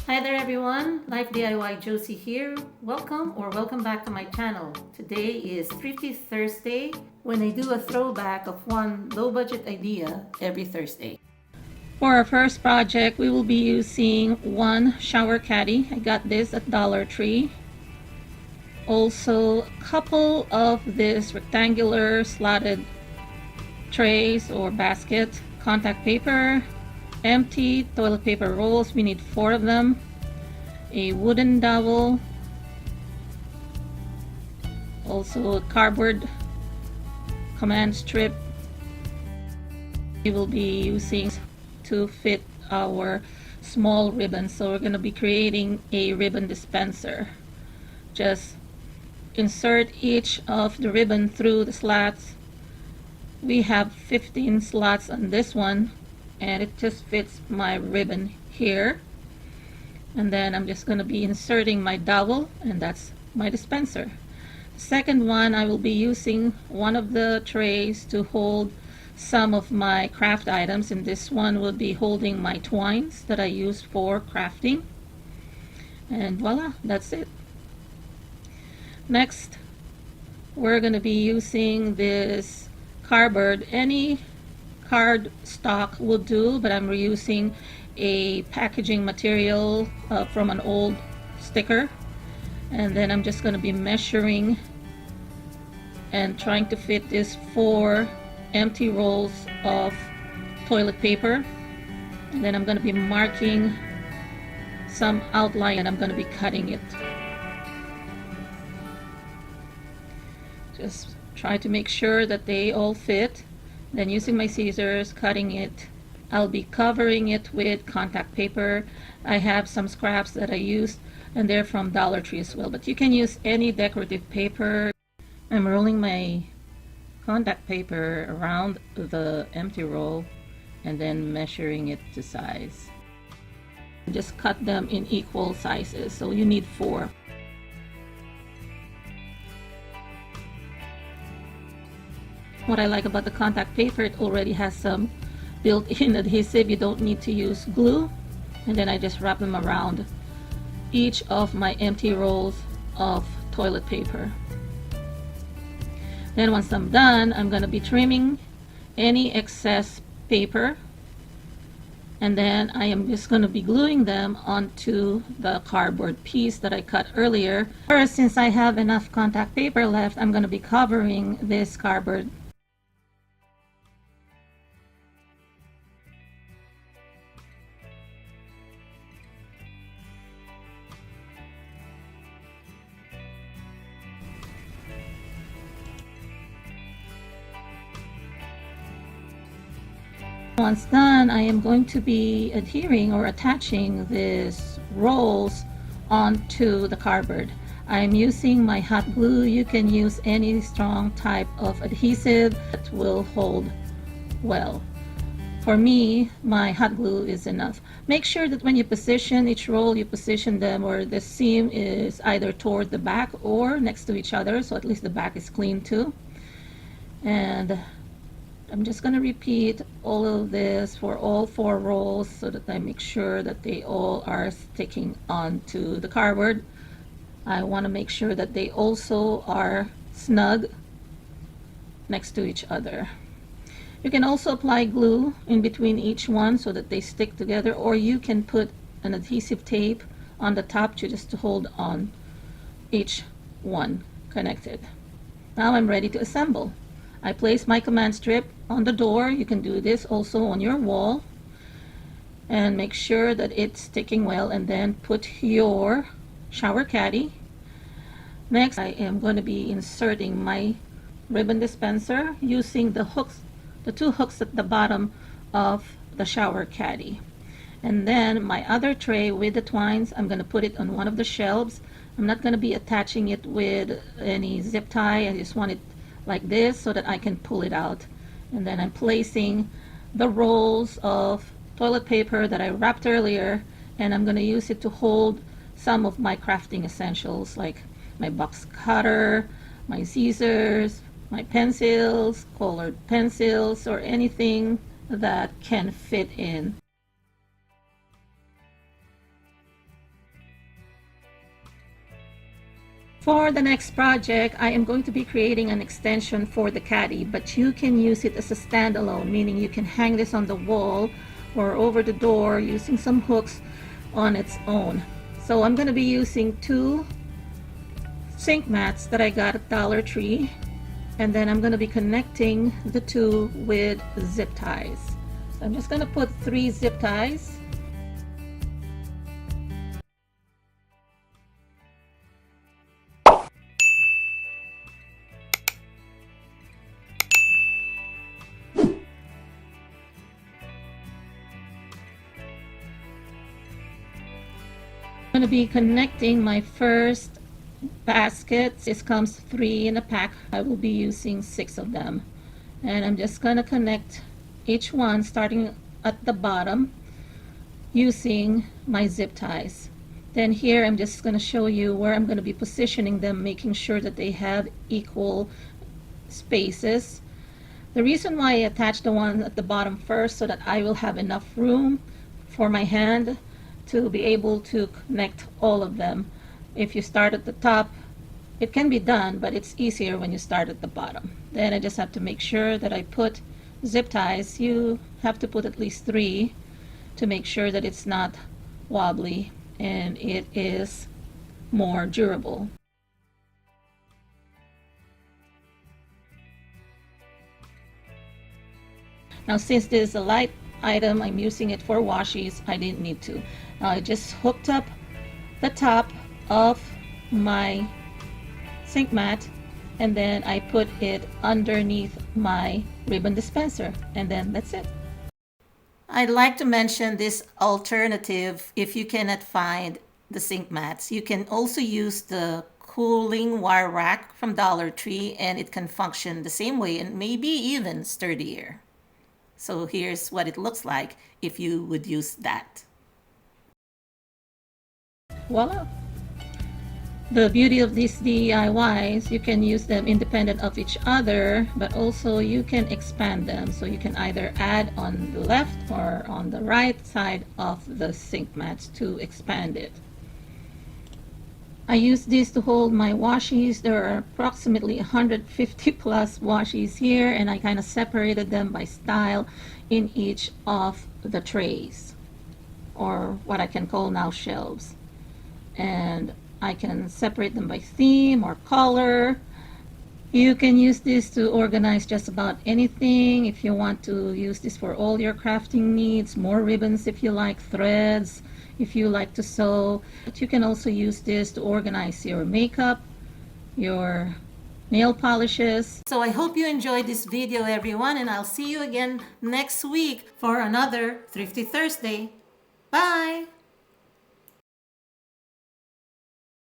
Hi there everyone, Life DIY Josie here. Welcome back to my channel. Today is Thrifty Thursday, when I do a throwback of one low budget idea every Thursday. For our first project, we will be using one shower caddy. I got this at Dollar Tree. Also, a couple of this rectangular slotted trays or basket, contact paper, empty toilet paper rolls. We need 4 of them. A wooden dowel, also a cardboard command strip we will be using to fit our small ribbons. So we're going to be creating a ribbon dispenser. Just insert each of the ribbon through the slats. We have 15 slots on this one, and it just fits my ribbon here. And then I'm just going to be inserting my dowel, and that's my dispenser. The second one, I will be using one of the trays to hold some of my craft items, and this one will be holding my twines that I use for crafting. And voila, that's it. Next, we're going to be using this cardboard. Any card stock will do, but I'm reusing a packaging material from an old sticker. And then I'm just going to be measuring and trying to fit this 4 empty rolls of toilet paper. And then I'm going to be marking some outline, and I'm going to be cutting it. Just try to make sure that they all fit. Then using my scissors, cutting it. I'll be covering it with contact paper. I have some scraps that I used, and they're from Dollar Tree as well, but you can use any decorative paper. I'm rolling my contact paper around the empty roll and then measuring it to size. Just cut them in equal sizes, so you need 4. What I like about the contact paper, it already has some built-in adhesive. You don't need to use glue. And then I just wrap them around each of my empty rolls of toilet paper. Then once I'm done, I'm going to be trimming any excess paper, and then I am just going to be gluing them onto the cardboard piece that I cut earlier. First, since I have enough contact paper left, I'm going to be covering this cardboard. Once done, I am going to be adhering or attaching these rolls onto the cardboard. I'm using my hot glue. You can use any strong type of adhesive that will hold well. For me, my hot glue is enough. Make sure that when you position each roll, you position them where the seam is either toward the back or next to each other, so at least the back is clean too. And I'm just going to repeat all of this for all 4 rolls so that I make sure that they all are sticking onto the cardboard. I want to make sure that they also are snug next to each other. You can also apply glue in between each one so that they stick together, or you can put an adhesive tape on the top just to hold on each one connected. Now I'm ready to assemble. I place my command strip on the door. You can do this also on your wall, and make sure that it's sticking well, and then put your shower caddy. Next, I am going to be inserting my ribbon dispenser using the hooks, the 2 hooks at the bottom of the shower caddy. And then my other tray with the twines, I'm going to put it on one of the shelves. I'm not going to be attaching it with any zip tie. I just want it like this so that I can pull it out. And then I'm placing the rolls of toilet paper that I wrapped earlier, and I'm going to use it to hold some of my crafting essentials like my box cutter, my scissors, my pencils, colored pencils, or anything that can fit in. For the next project, I am going to be creating an extension for the Caddy, but you can use it as a standalone, meaning you can hang this on the wall or over the door using some hooks on its own. So I'm going to be using 2 sink mats that I got at Dollar Tree, and then I'm going to be connecting the 2 with zip ties. So I'm just going to put 3 zip ties. I'm going to be connecting my first basket. This comes 3 in a pack. I will be using 6 of them, and I'm just going to connect each one starting at the bottom using my zip ties. Then here I'm just going to show you where I'm going to be positioning them, making sure that they have equal spaces. The reason why I attach the one at the bottom first, so that I will have enough room for my hand to be able to connect all of them. If you start at the top, it can be done, but it's easier when you start at the bottom. Then I just have to make sure that I put zip ties. You have to put at least 3 to make sure that it's not wobbly and it is more durable. Now, since this is a light item, I'm using it for washis. I didn't need to. Now I just hooked up the top of my sink mat, and then I put it underneath my ribbon dispenser, and then that's it. I'd like to mention this alternative. If you cannot find the sink mats, you can also use the cooling wire rack from Dollar Tree, and it can function the same way and maybe even sturdier. So here's what it looks like if you would use that. Voila! The beauty of these DIYs, you can use them independent of each other, but also you can expand them. So you can either add on the left or on the right side of the sink mats to expand it. I use this to hold my washis. There are approximately 150 plus washis here, and I kind of separated them by style in each of the trays, or what I can call now shelves. And I can separate them by theme or color. You can use this to organize just about anything. If you want to use this for all your crafting needs, more ribbons if you like, threads if you like to sew. But you can also use this to organize your makeup, your nail polishes. So I hope you enjoyed this video, everyone, and I'll see you again next week for another Thrifty Thursday. Bye!